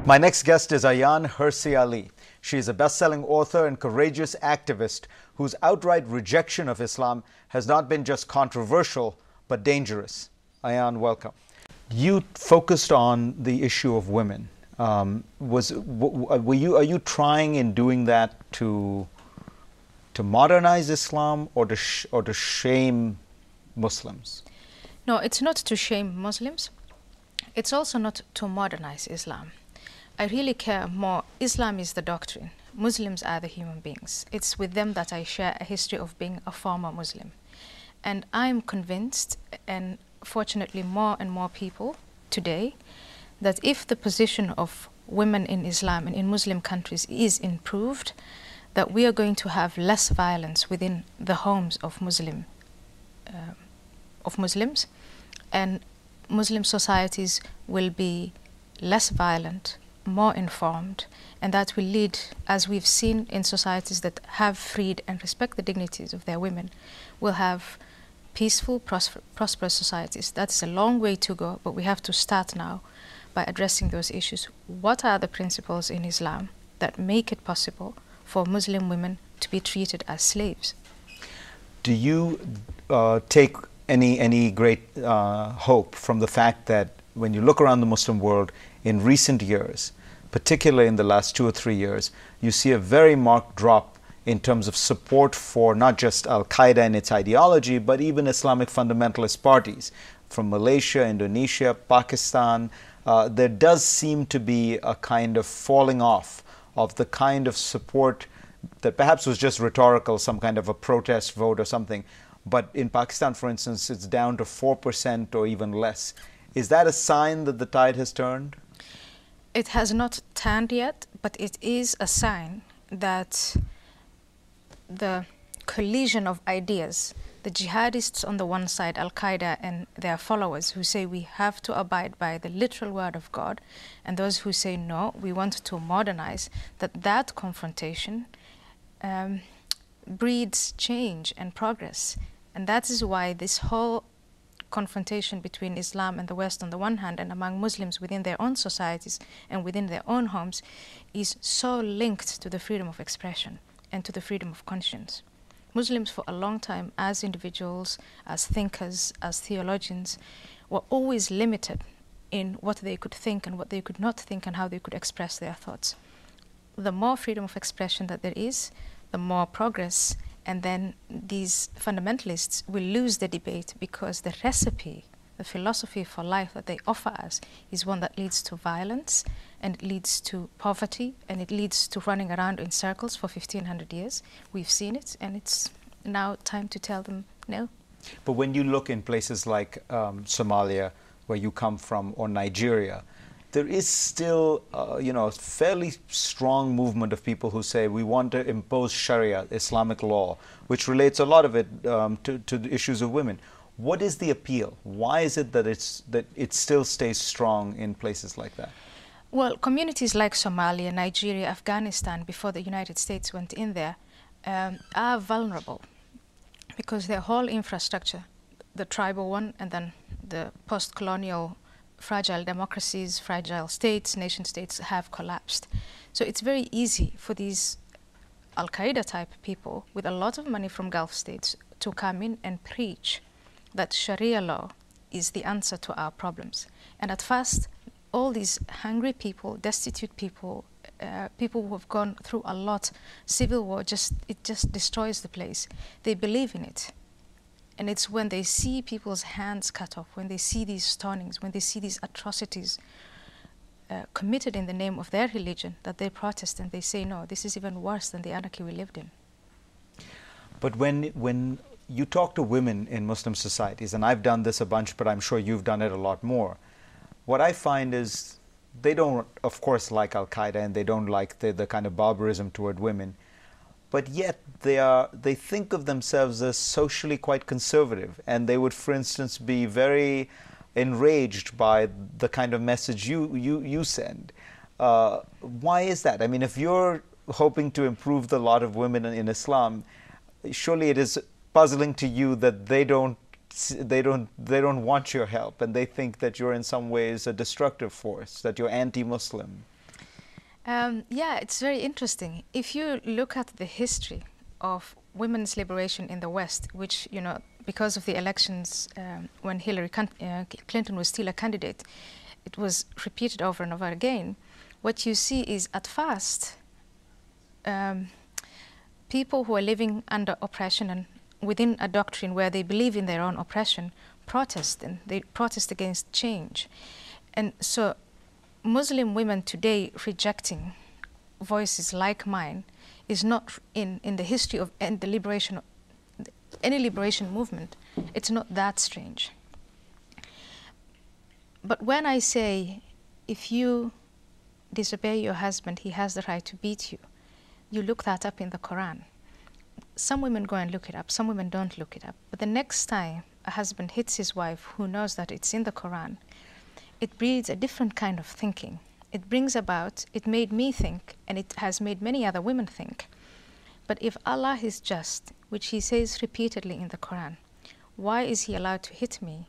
My next guest is Ayaan Hersi Ali. She is a best-selling author and courageous activist whose outright rejection of Islam has not been just controversial, but dangerous. Ayaan, welcome. You focused on the issue of women. Are you trying in doing that to modernize Islam or to shame Muslims? No, it's not to shame Muslims. It's also not to modernize Islam. I really care more. Islam is the doctrine. Muslims are the human beings. It's with them that I share a history of being a former Muslim. And I'm convinced, and fortunately more and more people today, that if the position of women in Islam and in Muslim countries is improved, that we are going to have less violence within the homes of Muslims, and Muslim societies will be less violent, more informed, and that will lead, as we've seen in societies that have freed and respect the dignities of their women, will have peaceful, prosperous societies. That's a long way to go, but we have to start now by addressing those issues. What are the principles in Islam that make it possible for Muslim women to be treated as slaves? Do you take any great hope from the fact that when you look around the Muslim world in recent years, particularly in the last 2 or 3 years, you see a very marked drop in terms of support for not just Al-Qaeda and its ideology, but even Islamic fundamentalist parties from Malaysia, Indonesia, Pakistan? There does seem to be a kind of falling off of the kind of support that perhaps was just rhetorical, some kind of a protest vote or something. But in Pakistan, for instance, it's down to 4% or even less. Is that a sign that the tide has turned? It has not turned yet, but it is a sign that the collision of ideas, the jihadists on the one side, Al-Qaeda and their followers who say we have to abide by the literal word of God, and those who say no, we want to modernize, that confrontation breeds change and progress. And that is why this whole confrontation between Islam and the West on the one hand and among Muslims within their own societies and within their own homes is so linked to the freedom of expression and to the freedom of conscience. Muslims for a long time, as individuals, as thinkers, as theologians, were always limited in what they could think and what they could not think and how they could express their thoughts. The more freedom of expression that there is, the more progress, and then these fundamentalists will lose the debate because the recipe, the philosophy for life that they offer us is one that leads to violence, and it leads to poverty, and it leads to running around in circles for 1,500 years. We've seen it, and it's now time to tell them no. But when you look in places like Somalia, where you come from, or Nigeria, there is still, a fairly strong movement of people who say we want to impose Sharia, Islamic law, which relates a lot of it to the issues of women. What is the appeal? Why is it that it still stays strong in places like that? Well, communities like Somalia, Nigeria, Afghanistan, before the United States went in there, are vulnerable because their whole infrastructure, the tribal one, and then the post-colonial fragile democracies, fragile states, nation states have collapsed. So it's very easy for these Al-Qaeda type people with a lot of money from Gulf states to come in and preach that Sharia law is the answer to our problems. And at first, all these hungry people, destitute people, people who have gone through a lot, civil war, it just destroys the place. They believe in it. And it's when they see people's hands cut off, when they see these stonings, when they see these atrocities committed in the name of their religion, that they protest and they say, no, this is even worse than the anarchy we lived in. But when you talk to women in Muslim societies, and I've done this a bunch, but I'm sure you've done it a lot more, what I find is they don't, of course, like Al-Qaeda, and they don't like the kind of barbarism toward women. But yet they think of themselves as socially quite conservative, and they would, for instance, be very enraged by the kind of message you send. Why is that? I mean, if you're hoping to improve the lot of women in Islam, surely it is puzzling to you that they don't want your help, and they think that you're in some ways a destructive force, that you're anti-Muslim. Yeah, it's very interesting. If you look at the history of women's liberation in the West, which, you know, because of the elections when Clinton was still a candidate, it was repeated over and over again. What you see is at first, people who are living under oppression and within a doctrine where they believe in their own oppression protest, and they protest against change. And so Muslim women today rejecting voices like mine is not in the history of and the liberation of any liberation movement. It's not that strange. But when I say, if you disobey your husband, he has the right to beat you, you look that up in the Quran. Some women go and look it up, some women don't look it up. But the next time a husband hits his wife who knows that it's in the Quran, it breeds a different kind of thinking. It brings about, it made me think, and it has made many other women think. But if Allah is just, which he says repeatedly in the Quran, why is he allowed to hit me?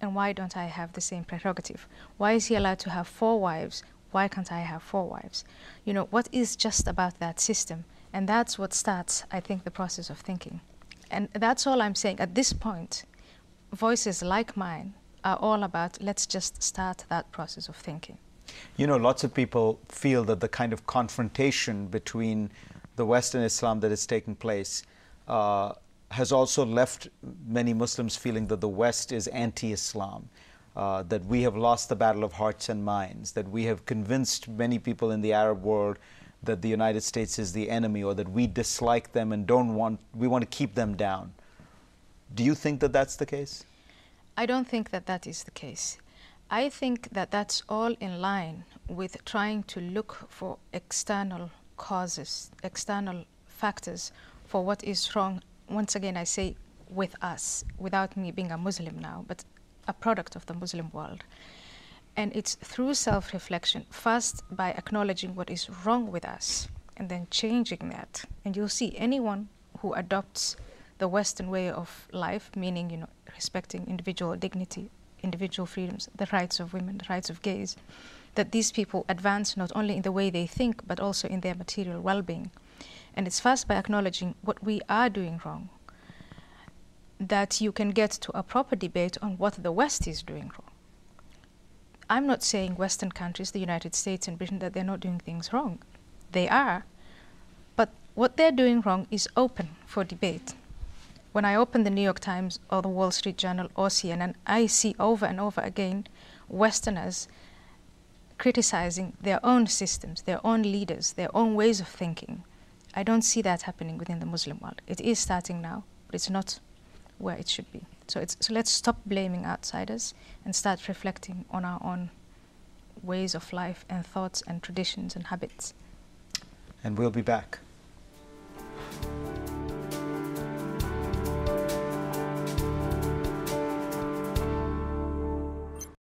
And why don't I have the same prerogative? Why is he allowed to have 4 wives? Why can't I have 4 wives? You know, what is just about that system? And that's what starts, I think, the process of thinking. And that's all I'm saying. At this point, voices like mine are all about, let's just start that process of thinking. You know, lots of people feel that the kind of confrontation between the West and Islam that is taking place has also left many Muslims feeling that the West is anti-Islam, that we have lost the battle of hearts and minds, that we have convinced many people in the Arab world that the United States is the enemy, or that we dislike them and we want to keep them down. Do you think that that's the case? I don't think that that is the case. I think that that's all in line with trying to look for external causes, external factors for what is wrong. Once again, I say with us, without me being a Muslim now, but a product of the Muslim world. And it's through self-reflection, first by acknowledging what is wrong with us, and then changing that. And you'll see anyone who adopts the Western way of life, meaning, you know, respecting individual dignity, individual freedoms, the rights of women, the rights of gays, that these people advance not only in the way they think, but also in their material well-being. And it's first by acknowledging what we are doing wrong that you can get to a proper debate on what the West is doing wrong. I'm not saying Western countries, the United States and Britain, that they're not doing things wrong. They are. But what they're doing wrong is open for debate. When I open the New York Times or the Wall Street Journal or CNN, I see over and over again Westerners criticizing their own systems, their own leaders, their own ways of thinking. I don't see that happening within the Muslim world. It is starting now, but it's not where it should be. So let's stop blaming outsiders and start reflecting on our own ways of life and thoughts and traditions and habits. And we'll be back.